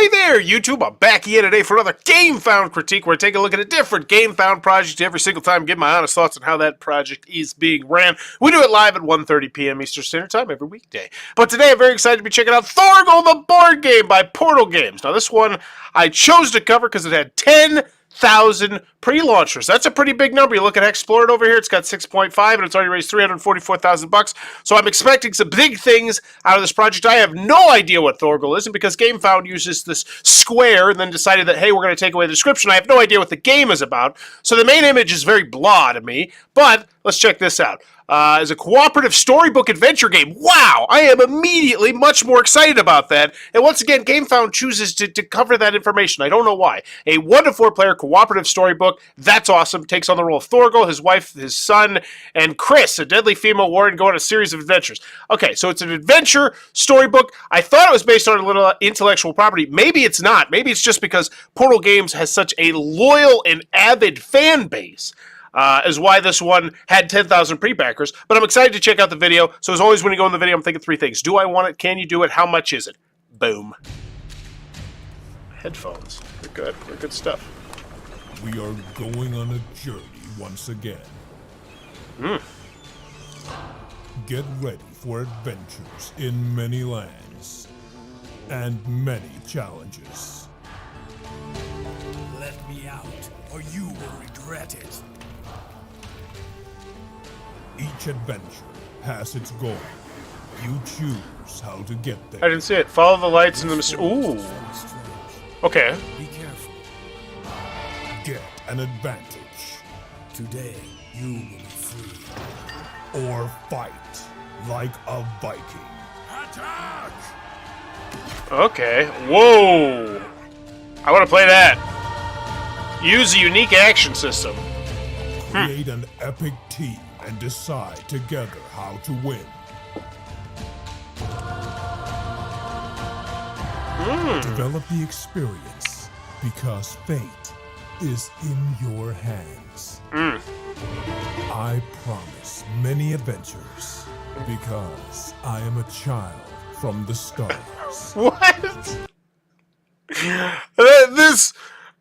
Ahoy there, YouTube! I'm back here today for another GameFound critique where I take a look at a different GameFound project every single time, give my honest thoughts on how that project is being ran. We do it live at 1:30 p.m. Eastern Standard Time every weekday. But today I'm very excited to be checking out Thorgal, the board game by Portal Games. Now this one I chose to cover because it had 10,000 pre-launchers. That's a pretty big number. You look at Explore It over here, it's got 6.5 and it's already raised $344,000. So I'm expecting some big things out of this project. I have no idea what Thorgal is, and because GameFound uses this square and then decided that, hey, we're going to take away the description, I have no idea what the game is about. So the main image is very blah to me, but let's check this out. As a cooperative storybook adventure game. Wow! I am immediately much more excited about that. And once again, GameFound chooses to cover that information. I don't know why. A 1 to 4 player cooperative storybook. That's awesome. Takes on the role of Thorgal, his wife, his son, and Kriss, a deadly female warrior, go on a series of adventures. Okay, so it's an adventure storybook. I thought it was based on a little intellectual property. Maybe it's not. Maybe it's just because Portal Games has such a loyal and avid fan base. Is why this one had 10,000 pre-backers. But I'm excited to check out the video. So as always, when you go in the video, I'm thinking three things. Do I want it? Can you do it? How much is it? Boom. Headphones. They're good. They're good stuff. We are going on a journey once again. Get ready for adventures in many lands and many challenges. Let me out, or you will regret it. Each adventure has its goal. You choose how to get there. I didn't see it. Follow the lights in the... Ooh. Okay. Be careful. Get an advantage. Today, you will be free. Or fight like a Viking. Attack! Okay. Whoa. I want to play that. Use a unique action system. Create an epic team and decide together how to win. Develop the experience because fate is in your hands. I promise many adventures because I am a child from the stars. What?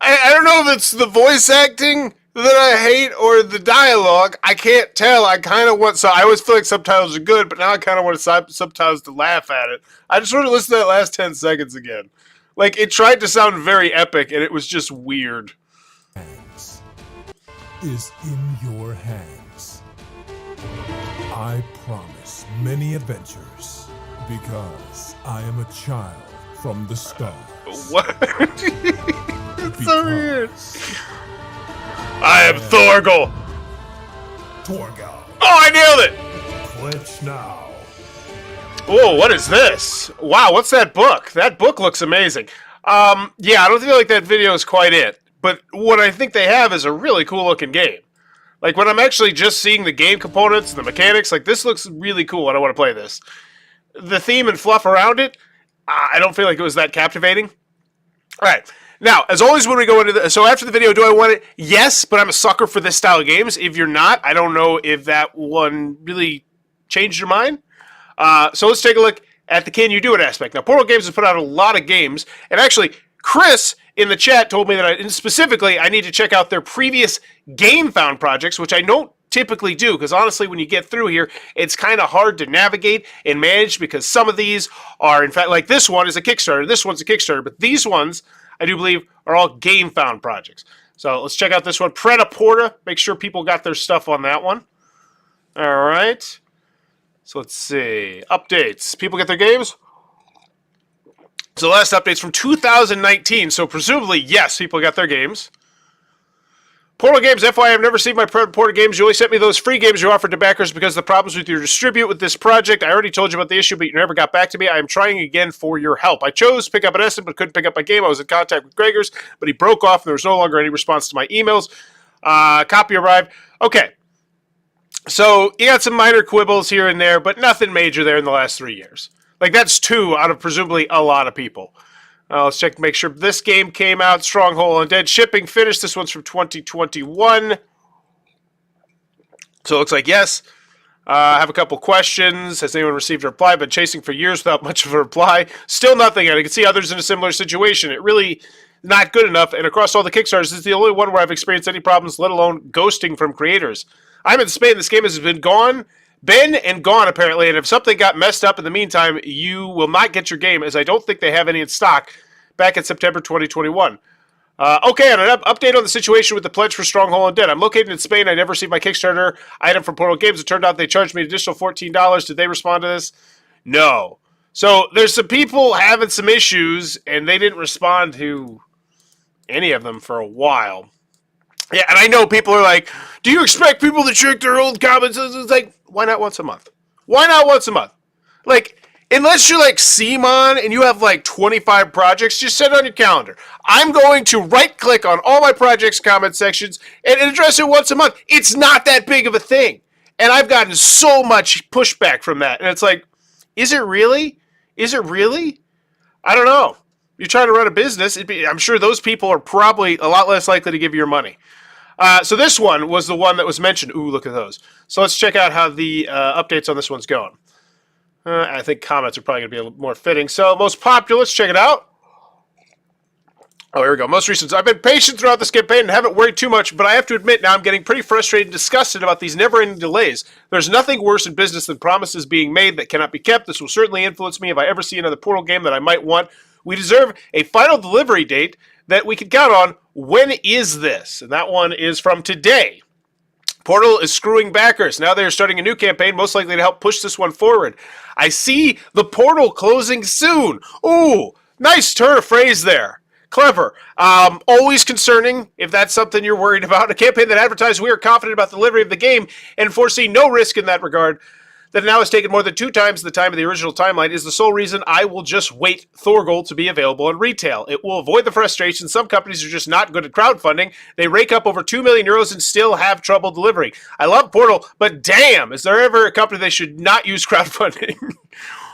I don't know if it's the voice acting that I hate or the dialogue. I can't tell. I kind of want... So I always feel like subtitles are good, but now I kind of want subtitles to laugh at it. I just want to listen to that last 10 seconds again. Like, it tried to sound very epic, and it was just weird. Hands is in your hands. I promise many adventures because I am a child from the stars. What? It's so weird. I am Thorgal. Thorgal. Oh, I nailed it. Glitch now. Whoa, what is this? Wow, what's that book? That book looks amazing. Yeah, I don't feel like that video is quite it. But what I think they have is a really cool looking game. Like, when I'm actually just seeing the game components and the mechanics, like, this looks really cool and I want to play this. The theme and fluff around it, I don't feel like it was that captivating. All right. Now, as always, when we go into so after the video, do I want it? Yes, but I'm a sucker for this style of games. If you're not, I don't know if that one really changed your mind. So let's take a look at the can you do it aspect. Now, Portal Games has put out a lot of games, and actually, Kriss in the chat told me that specifically I need to check out their previous GameFound projects, which I don't typically do, because honestly, when you get through here, it's kind of hard to navigate and manage, because some of these are, in fact, like this one is a Kickstarter, this one's a Kickstarter, but these ones, I do believe, are all GameFound projects. So let's check out this one. Pret-a-Porta. Make sure people got their stuff on that one. All right. So let's see. Updates. People get their games? So the last update's from 2019. So presumably, yes, people got their games. Portal Games, FYI, I've never seen my Portal Games. You only sent me those free games you offered to backers because of the problems with your distribute with this project. I already told you about the issue, but you never got back to me. I am trying again for your help. I chose to pick up an Essen, but couldn't pick up my game. I was in contact with Gregor's, but he broke off, and there was no longer any response to my emails. Copy arrived. Okay. So you got some minor quibbles here and there, but nothing major there in the last 3 years. Like, that's 2 out of presumably a lot of people. Let's check to make sure this game came out. Stronghold Undead shipping finished. This one's from 2021. So it looks like yes. I have a couple questions. Has anyone received a reply? Been chasing for years without much of a reply. Still nothing, and I can see others in a similar situation. It really not good enough, and across all the Kickstarters, this is the only one where I've experienced any problems, let alone ghosting from creators. I'm in Spain. This game has been gone apparently, and if something got messed up in the meantime, you will not get your game, as I don't think they have any in stock back in September 2021. Okay, and an update on the situation with the pledge for Stronghold Undead. I'm located in Spain. I never received my Kickstarter item from Portal Games. It turned out they charged me an additional $14. Did they respond to this? No. So there's some people having some issues, and they didn't respond to any of them for a while. Yeah, and I know people are like, do you expect people to check their old comments? It's like, why not once a month? Why not once a month? Like, unless you're like Simon and you have like 25 projects, just set it on your calendar. I'm going to right-click on all my projects' comment sections and address it once a month. It's not that big of a thing. And I've gotten so much pushback from that. And it's like, is it really? Is it really? I don't know. You're trying to run a business. I'm sure those people are probably a lot less likely to give you your money. So this one was the one that was mentioned. Ooh, look at those. So let's check out how the updates on this one's going. I think comments are probably going to be a little more fitting. So most popular, let's check it out. Oh, here we go. Most recent. I've been patient throughout this campaign and haven't worried too much, but I have to admit now I'm getting pretty frustrated and disgusted about these never-ending delays. There's nothing worse in business than promises being made that cannot be kept. This will certainly influence me if I ever see another Portal game that I might want. We deserve a final delivery date that we can count on. When is this? And that one is from today. Portal is screwing backers. Now they're starting a new campaign, most likely to help push this one forward. I see the Portal closing soon. Ooh, nice turn of phrase there. Clever. Always concerning if that's something you're worried about. A campaign that advertised we are confident about the delivery of the game and foresee no risk in that regard. That now has taken more than 2 times the time of the original timeline is the sole reason I will just wait Thorgal to be available in retail. It will avoid the frustration. Some companies are just not good at crowdfunding. They rake up over 2 million euros and still have trouble delivering. I love Portal, but damn, is there ever a company they should not use crowdfunding?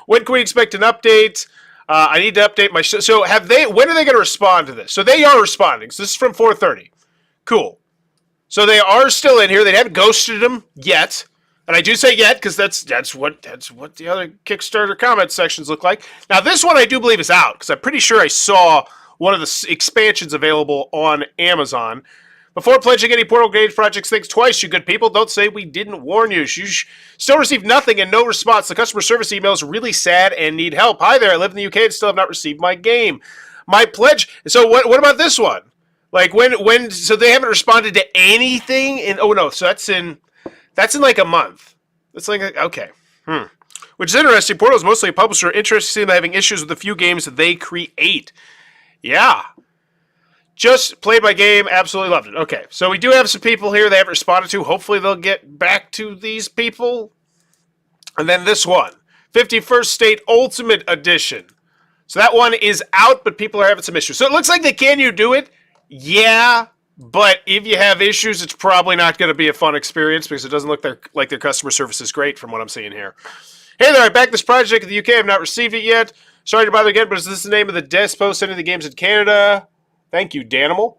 When can we expect an update? I need to update my... So have they... When are they going to respond to this? So they are responding. So this is from 4:30. Cool. So they are still in here. They haven't ghosted them yet. And I do say yet because that's what the other Kickstarter comment sections look like. Now this one I do believe is out because I'm pretty sure I saw one of the expansions available on Amazon. Before pledging any Portal Games projects, think twice, you good people. Don't say we didn't warn you. You still received nothing and no response. The customer service email is really sad and need help. Hi there, I live in the UK and still have not received my game. My pledge. So what about this one? Like when? So they haven't responded to anything. Oh no. So that's in like a month. It's like okay. Which is interesting. Portal is mostly a publisher interested in having issues with the few games that they create. Yeah. Just played my game, absolutely loved it. Okay, so we do have some people here they haven't responded to. Hopefully they'll get back to these people. And then this one, 51st State Ultimate Edition. So that one is out, but people are having some issues. So it looks like Can You Do It? Yeah, but if you have issues, it's probably not going to be a fun experience because it doesn't look like their customer service is great from what I'm seeing here. Hey there, I backed this project in the UK. I have not received it yet. Sorry to bother again, but is this the name of the despo sending the games in Canada? Thank you, Danimal.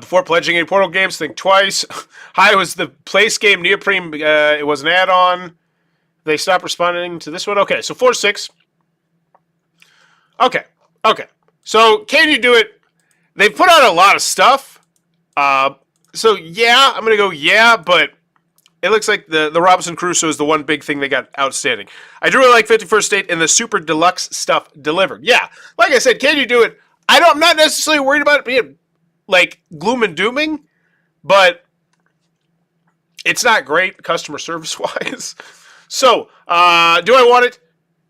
Before pledging any Portal games, think twice. Hi, it was the place game Neoprene. It was an add-on. They stopped responding to this one. Okay, so 4-6. Okay. So, Can You Do It? They've put out a lot of stuff. So, yeah, I'm going to go yeah, but it looks like the Robinson Crusoe is the one big thing they got outstanding. I do really like 51st State and the super deluxe stuff delivered. Yeah, like I said, Can You Do It? I'm not necessarily worried about it being like gloom and dooming, but it's not great customer service wise. So, do I want it?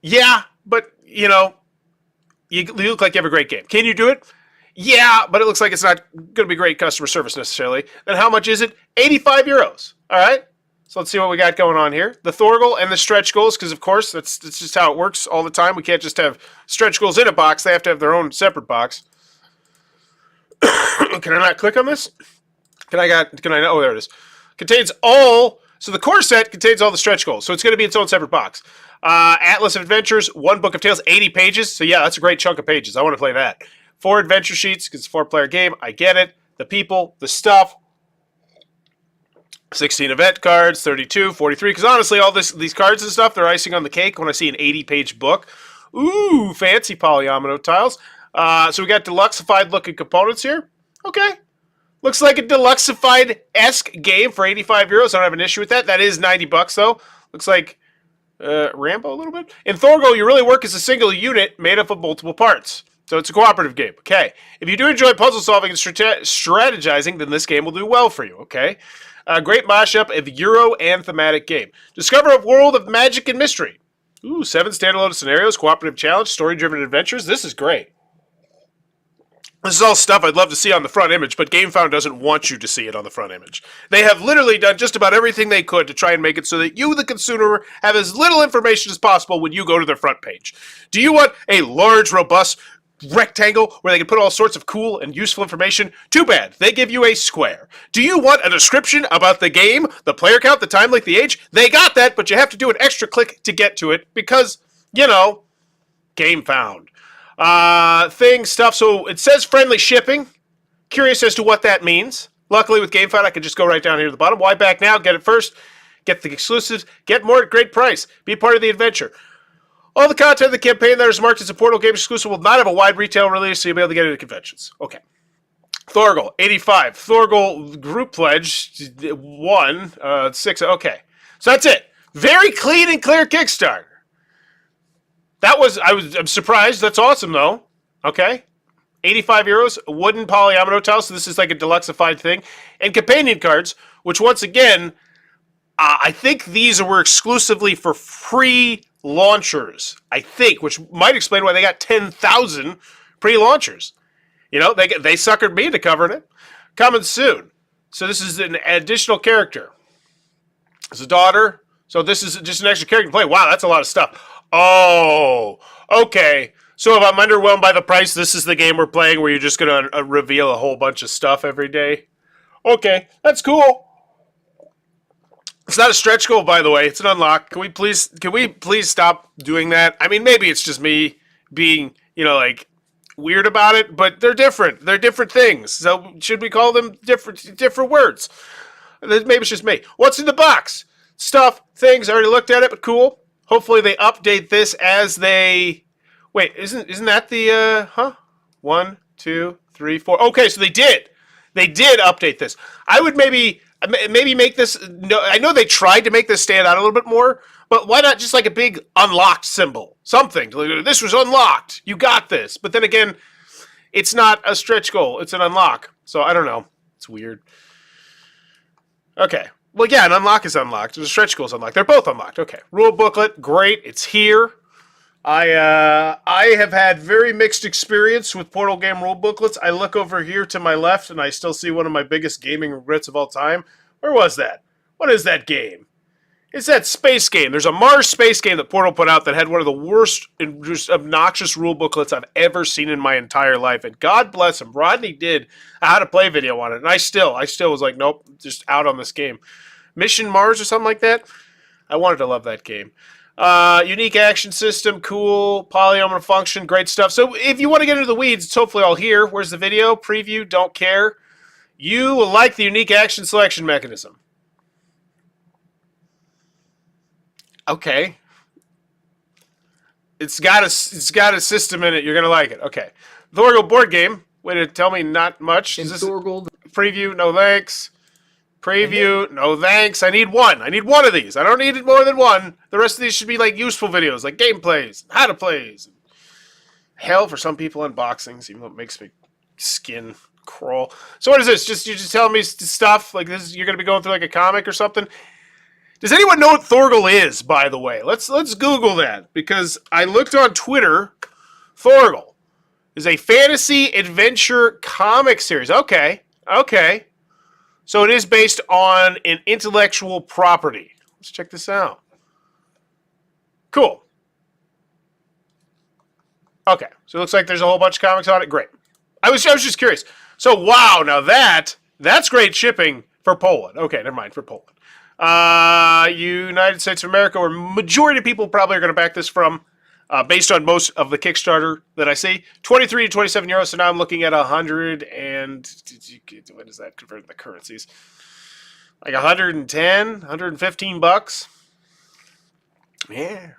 Yeah, but you look like you have a great game. Can you do it? Yeah, but it looks like it's not going to be great customer service necessarily. Then how much is it? 85 euros. All right. So let's see what we got going on here. The Thorgal and the stretch goals, because of course that's just how it works all the time. We can't just have stretch goals in a box. They have to have their own separate box. Can I not click on this? Can I? Oh, there it is. Contains all. So the core set contains all the stretch goals. So it's going to be its own separate box. Atlas of Adventures, 1 Book of Tales, 80 pages. So yeah, that's a great chunk of pages. I want to play that. 4 adventure sheets because it's a 4-player game. I get it. The people, the stuff. 16 event cards, 32, 43. Because honestly, all these cards and stuff, they're icing on the cake when I see an 80-page book. Ooh, fancy polyomino tiles. So we got deluxeified looking components here. Okay. Looks like a deluxeified-esque game for 85 euros. I don't have an issue with that. That is 90 bucks though. Looks like Rambo a little bit. In Thorgal, you really work as a single unit made up of multiple parts. So it's a cooperative game. Okay. If you do enjoy puzzle solving and strategizing, then this game will do well for you. Okay. A great mashup of Euro and thematic game. Discover a world of magic and mystery. Ooh, 7 standalone scenarios, cooperative challenge, story-driven adventures. This is great. This is all stuff I'd love to see on the front image, but GameFound doesn't want you to see it on the front image. They have literally done just about everything they could to try and make it so that you, the consumer, have as little information as possible when you go to their front page. Do you want a large, robust rectangle where they can put all sorts of cool and useful information? Too bad. They give you a square. Do you want a description about the game, the player count, the time, length, the age? They got that, but you have to do an extra click to get to it because, you know, GameFound. Stuff. So it says friendly shipping. Curious as to what that means. Luckily with GameFound, I can just go right down here to the bottom. Why back now? Get it first. Get the exclusives. Get more at great price. Be part of the adventure. All the content of the campaign that is marked as a Portal game exclusive will not have a wide retail release, so you'll be able to get it at conventions. Okay. Thorgal, 85. Thorgal group pledge, 1, 6. Okay. So that's it. Very clean and clear Kickstarter. I'm surprised. That's awesome, though. Okay. 85 euros, wooden polyomino tile, so this is like a deluxeified thing. And companion cards, which once again, I think these were exclusively for free launchers, I think, which might explain why they got 10,000 pre-launchers. You know, they suckered me into covering it. Coming soon. So this is an additional character. It's a daughter. So this is just an extra character to play. Wow, that's a lot of stuff. Oh, okay. So if I'm underwhelmed by the price, this is the game we're playing where you're just going to reveal a whole bunch of stuff every day. Okay, that's cool. It's not a stretch goal, by the way. It's an unlock. Can we please stop doing that? I mean, maybe it's just me being, like weird about it, but they're different. They're different things. So should we call them different words? Maybe it's just me. What's in the box? Stuff, things. I already looked at it, but cool. Hopefully they update this as they. Wait, isn't that the 1, 2, 3, 4? Okay, so they did. They did update this. I would maybe make this. No, I know they tried to make this stand out a little bit more, but why not just like a big unlocked symbol? Something. This was unlocked. You got this. But then again, it's not a stretch goal. It's an unlock. So I don't know. It's weird. Okay. Well, yeah, an unlock is unlocked. A stretch goal is unlocked. They're both unlocked. Okay. Rule booklet. Great. It's here. I have had very mixed experience with Portal game rule booklets. I look over here to my left, and I still see one of my biggest gaming regrets of all time. Where was that? What is that game? It's that space game. There's a Mars space game that Portal put out that had one of the worst and just obnoxious rule booklets I've ever seen in my entire life. And God bless him. Rodney did a how to play video on it. And I still was like, nope, just out on this game. Mission Mars or something like that. I wanted to love that game. Unique action system, cool. Polyomino function, great stuff. So if you want to get into the weeds, it's hopefully all here. Where's the video? Preview, don't care. You will like the unique action selection mechanism. Okay. It's got a system in it. You're going to like it. Okay. Thorgal board game. Way to tell me not much. In Thorgal. Preview, no thanks. Preview, no thanks. I need one. I need one of these. I don't need more than one. The rest of these should be like useful videos, like gameplays, how to plays. Hell, for some people, unboxings, even though it makes me skin crawl. So what is this? You're just telling me stuff like this? You're going to be going through like a comic or something? Does anyone know what Thorgal is, by the way? Let's Google that, because I looked on Twitter. Thorgal is a fantasy adventure comic series. Okay. So it is based on an intellectual property. Let's check this out. Cool. Okay, so it looks like there's a whole bunch of comics on it. Great. I was just curious. So wow, now that's great shipping for Poland. Okay, never mind, for Poland. United States of America, where majority of people probably are going to back this from, based on most of the Kickstarter that I see. 23 to 27 euros, so now I'm looking at 100 and... What is that converted to the currencies? Like 110, 115 bucks. Yeah.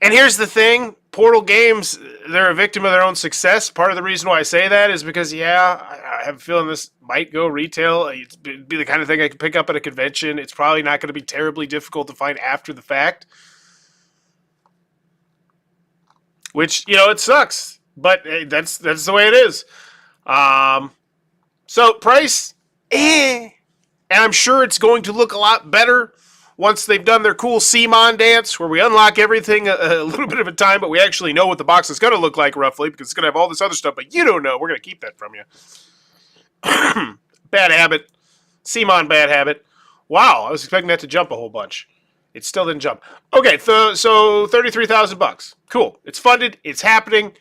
And here's the thing. Portal Games, they're a victim of their own success. Part of the reason why I say that is because, I have a feeling this might go retail. It'd be the kind of thing I could pick up at a convention. It's probably not going to be terribly difficult to find after the fact. Which, it sucks. But hey, that's the way it is. So, price, And I'm sure it's going to look a lot better once they've done their cool CMON dance, where we unlock everything a little bit of a time, but we actually know what the box is going to look like roughly, because it's going to have all this other stuff, but you don't know. We're going to keep that from you. Bad habit. CMON bad habit. Wow, I was expecting that to jump a whole bunch. It still didn't jump. Okay, so $33,000. Cool. It's funded. It's happening.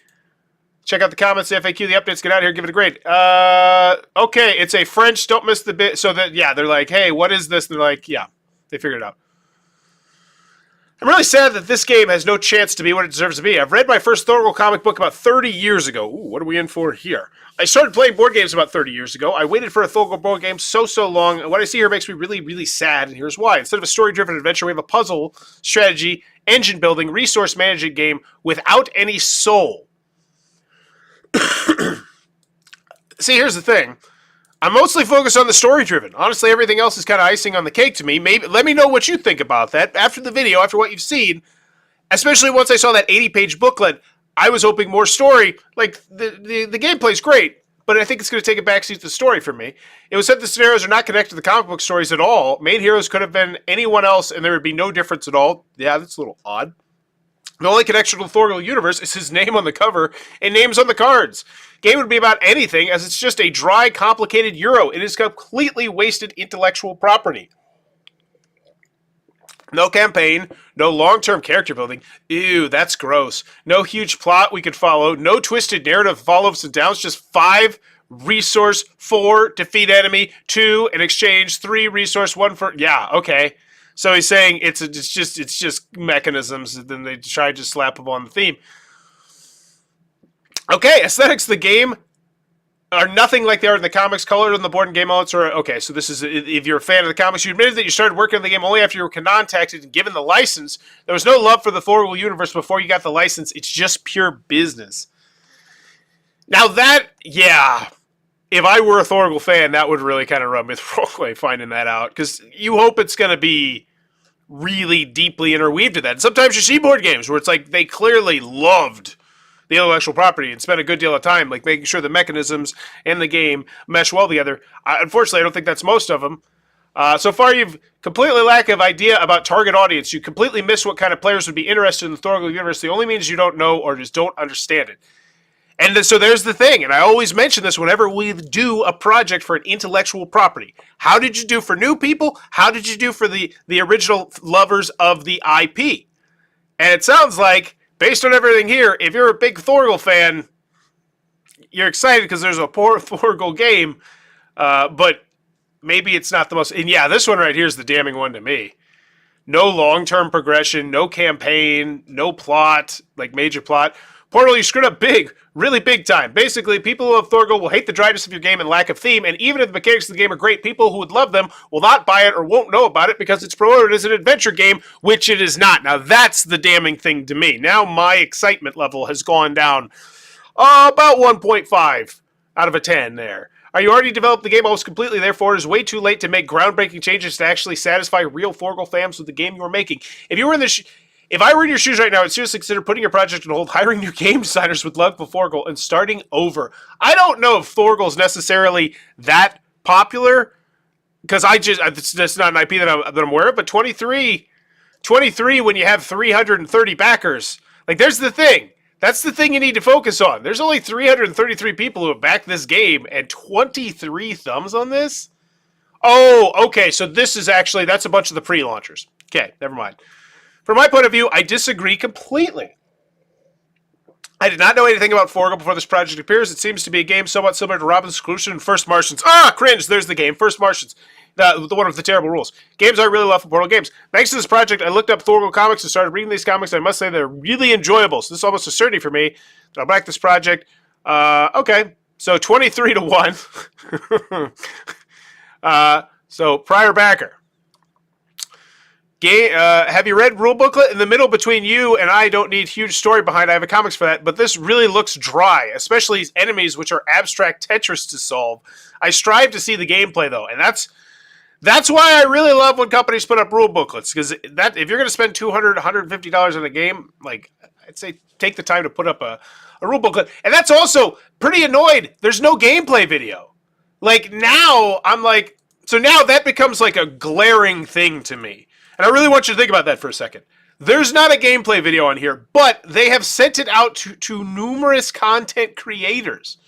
Check out the comments, the FAQ, the updates. Get out of here. Give it a grade. Okay, it's a French. Don't miss the bit. So that, they're like, hey, what is this? And they're like, yeah, they figured it out. I'm really sad that this game has no chance to be what it deserves to be. I've read my first Thorgal comic book about 30 years ago. Ooh, what are we in for here? I started playing board games about 30 years ago. I waited for a Thorgal board game so long. And what I see here makes me really, really sad, and here's why. Instead of a story-driven adventure, we have a puzzle, strategy, engine-building, resource-managing game without any soul. See, here's the thing. I'm mostly focused on the story-driven. Honestly, everything else is kind of icing on the cake to me. Maybe let me know what you think about that after the video, after what you've seen. Especially once I saw that 80-page booklet, I was hoping more story. Like, the gameplay's great, but I think it's going to take a backseat to the story for me. It was said the scenarios are not connected to the comic book stories at all. Main heroes could have been anyone else, and there would be no difference at all. Yeah, that's a little odd. The only connection to the Thorgal universe is his name on the cover and names on the cards. Game would be about anything, as it's just a dry, complicated Euro. It is completely wasted intellectual property. No campaign, no long-term character building. Ew, that's gross. No huge plot we could follow. No twisted narrative of all ups and downs. Just 5 resource, 4 defeat enemy, 2 in exchange, 3 resource, 1 for... Yeah, okay. So he's saying it's just mechanisms, and then they try to slap them on the theme. Okay, aesthetics of the game are nothing like they are in the comics. Colored on the board and game elements are okay. So this is, if you're a fan of the comics, you admitted that you started working on the game only after you were contacted and given the license. There was no love for the Thorgal universe before you got the license. It's just pure business. Now that, yeah, if I were a Thorgal fan, that would really kind of rub me the wrong way, finding that out. Because you hope it's going to be really deeply interweaved to that. And sometimes you see board games where it's like they clearly loved the intellectual property and spent a good deal of time like making sure the mechanisms and the game mesh well together. Unfortunately, I don't think that's most of them. So far, you've completely lack of idea about target audience. You completely miss what kind of players would be interested in the Thorgal universe. The only means you don't know or just don't understand it. And so there's the thing, and I always mention this whenever we do a project for an intellectual property. How did you do for new people? How did you do for the original lovers of the IP? And it sounds like, based on everything here, if you're a big Thorgal fan, you're excited because there's a poor Thorgal game, but maybe it's not the most... And yeah, this one right here is the damning one to me. No long-term progression, no campaign, no plot, like major plot. Portal, you screwed up big, really big time. Basically, people who love Thorgal will hate the dryness of your game and lack of theme, and even if the mechanics of the game are great, people who would love them will not buy it or won't know about it because it's promoted as an adventure game, which it is not. Now, that's the damning thing to me. Now my excitement level has gone down about 1.5 out of a 10 there. Are you already developed the game almost completely, therefore it is way too late to make groundbreaking changes to actually satisfy real Thorgal fans with the game you are making. If I were in your shoes right now, I'd seriously consider putting your project on hold, hiring new game designers with love for Thorgal, and starting over. I don't know if Thorgal's necessarily that popular, because that's not an IP that I'm aware of, but 23 when you have 330 backers. Like, there's the thing. That's the thing you need to focus on. There's only 333 people who have backed this game, and 23 thumbs on this? Oh, okay, so this is actually, that's a bunch of the pre-launchers. Okay, never mind. From my point of view, I disagree completely. I did not know anything about Thorgal before this project appears. It seems to be a game somewhat similar to Robin's Conclusion and First Martians. Ah, cringe! There's the game, First Martians. The one with the terrible rules. Games I really love for Portal Games. Thanks to this project, I looked up Thorgal comics and started reading these comics, and I must say they're really enjoyable. So this is almost a certainty for me. I'll back this project. Okay. So 23 to 1. So prior backer. Have you read rule booklet? In the middle between you and I don't need huge story behind. I have a comics for that, but this really looks dry, especially these enemies, which are abstract Tetris to solve. I strive to see the gameplay though, and that's why I really love when companies put up rule booklets, because that if you're going to spend $200, $150 on a game, like I'd say take the time to put up a rule booklet. And that's also pretty annoyed. There's no gameplay video. Like now I'm like, so now that becomes like a glaring thing to me. And I really want you to think about that for a second. There's not a gameplay video on here, but they have sent it out to numerous content creators.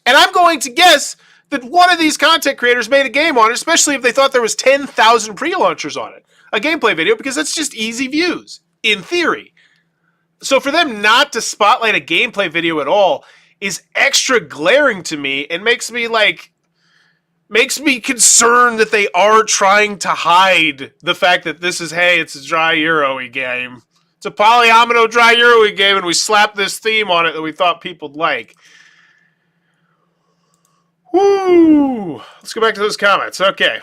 And I'm going to guess that one of these content creators made a game on it, especially if they thought there was 10,000 pre-launchers on it. A gameplay video, because that's just easy views, in theory. So for them not to spotlight a gameplay video at all is extra glaring to me and makes me concerned that they are trying to hide the fact that this is, hey, it's a dry Euro-y game. It's a polyomino dry Euro-y game, and we slapped this theme on it that we thought people'd like. Woo! Let's go back to those comments. Okay.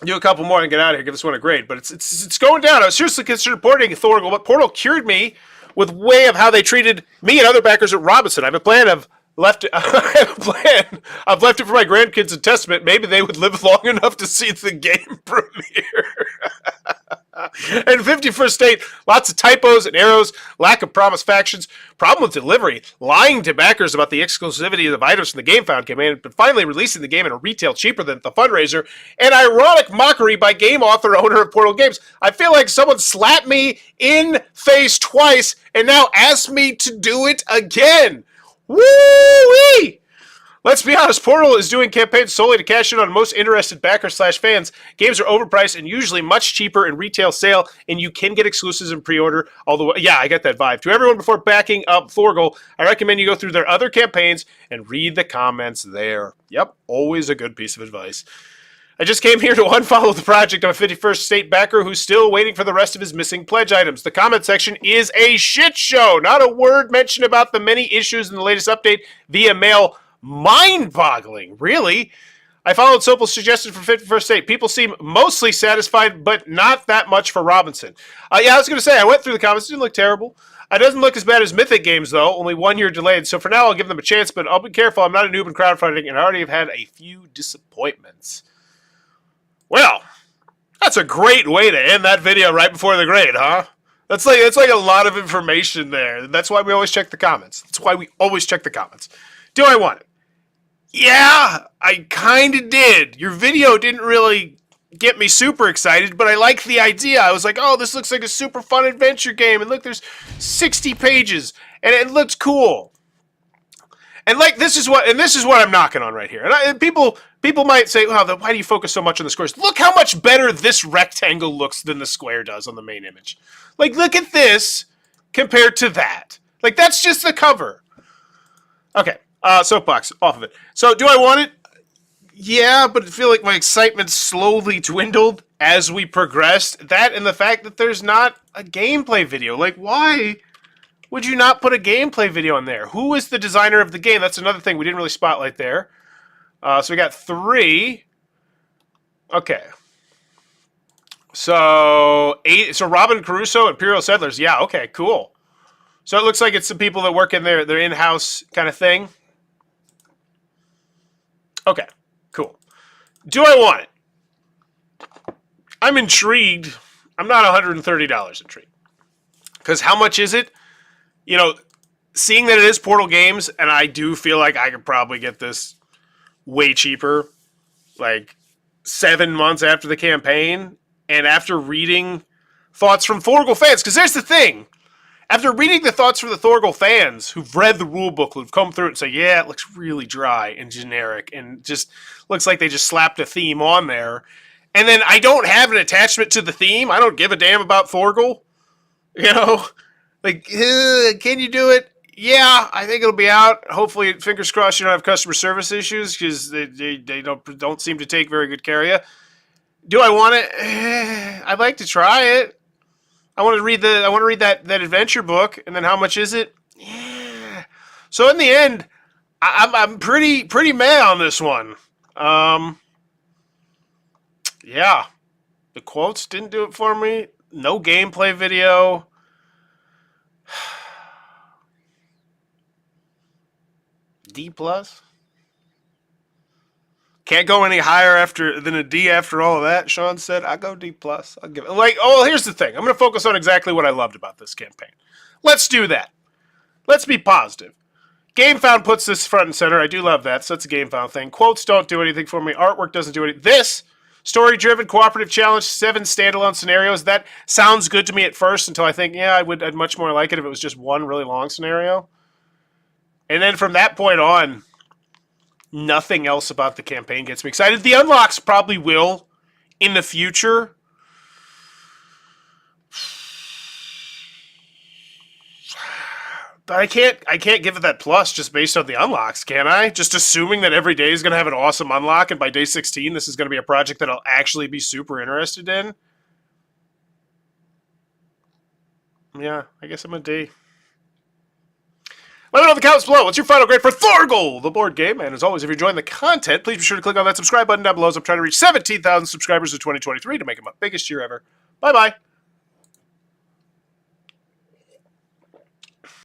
Do a couple more and get out of here. Give this one a grade. But it's going down. I was seriously considered porting Thorgal, but Portal cured me with way of how they treated me and other backers at Robinson. I have a plan of left it. I've left it for my grandkids in testament. Maybe they would live long enough to see the game premiere. And 51st State, lots of typos and errors, lack of promised factions, problem with delivery, lying to backers about the exclusivity of items from the GameFound campaign, but finally releasing the game in a retail cheaper than the fundraiser, and ironic mockery by game author owner of Portal Games. I feel like someone slapped me in face twice and now asked me to do it again. Woo-wee! Let's be honest, Portal is doing campaigns solely to cash in on most interested backers/fans. Games are overpriced and usually much cheaper in retail sale, and you can get exclusives in pre-order. Although, yeah, I get that vibe. To everyone before backing up Thorgal, I recommend you go through their other campaigns and read the comments there. Yep, always a good piece of advice. I just came here to unfollow the project. I'm a 51st State backer who's still waiting for the rest of his missing pledge items. The comment section is a shit show. Not a word mentioned about the many issues in the latest update via mail. Mind-boggling, really. I followed Sopel's suggestion for 51st State. People seem mostly satisfied, but not that much for Robinson. Yeah, I was going to say, I went through the comments. It didn't look terrible. It doesn't look as bad as Mythic games, though. Only 1 year delayed. So for now, I'll give them a chance, but I'll be careful. I'm not a noob in crowdfunding, and I already have had a few disappointments. Well, that's a great way to end that video right before the grade, huh? That's like a lot of information there. That's why we always check the comments. That's why we always check the comments. Do I want it? Yeah, I kind of did. Your video didn't really get me super excited, but I liked the idea. I was like, oh, this looks like a super fun adventure game. And look, there's 60 pages, and it looks cool. And like this is what I'm knocking on right here. And people might say, well, why do you focus so much on the squares? Look how much better this rectangle looks than the square does on the main image. Like, look at this compared to that. Like, that's just the cover. Okay. Soapbox, off of it. So, do I want it? Yeah, but I feel like my excitement slowly dwindled as we progressed. That and the fact that there's not a gameplay video. Like, why would you not put a gameplay video in there? Who is the designer of the game? That's another thing we didn't really spotlight there. So we got 3. Okay. So, 8. So, Robin Caruso, Imperial Settlers. Yeah, okay, cool. So, it looks like it's some people that work in their in-house kind of thing. Okay, cool. Do I want it? I'm intrigued. I'm not $130 intrigued. Because how much is it? You know, seeing that it is Portal Games, and I do feel like I could probably get this way cheaper, like 7 months after the campaign, and after reading thoughts from Thorgal fans. Because there's the thing. After reading the thoughts from the Thorgal fans who've read the rulebook, who've come through it and say, yeah, it looks really dry and generic and just looks like they just slapped a theme on there. And then I don't have an attachment to the theme. I don't give a damn about Thorgal. You know? Like, can you do it? Yeah, I think it'll be out. Hopefully, fingers crossed, you don't have customer service issues because they don't seem to take very good care of you. Do I want it? I'd like to try it. I want to read that adventure book, and then how much is it? Yeah. So in the end, I'm pretty meh on this one. Yeah. The quotes didn't do it for me. No gameplay video. D plus. Can't go any higher than a D after all of that. Sean said, "I go D plus." I'll give it here's the thing. I'm going to focus on exactly what I loved about this campaign. Let's do that. Let's be positive. GameFound puts this front and center. I do love that. So that's a GameFound thing. Quotes don't do anything for me. Artwork doesn't do anything. This story-driven cooperative challenge, 7 standalone scenarios. That sounds good to me at first until I think, yeah, I'd much more like it if it was just one really long scenario. And then from that point on, nothing else about the campaign gets me excited. The unlocks probably will in the future. But I can't give it that plus just based on the unlocks, can I? Just assuming that every day is going to have an awesome unlock, and by day 16, this is going to be a project that I'll actually be super interested in. Yeah, I guess I'm a D. Let me know in the comments below. What's your final grade for Thorgal, the board game? And as always, if you're enjoying the content, please be sure to click on that subscribe button down below as I'm trying to reach 17,000 subscribers in 2023 to make it my biggest year ever. Bye-bye.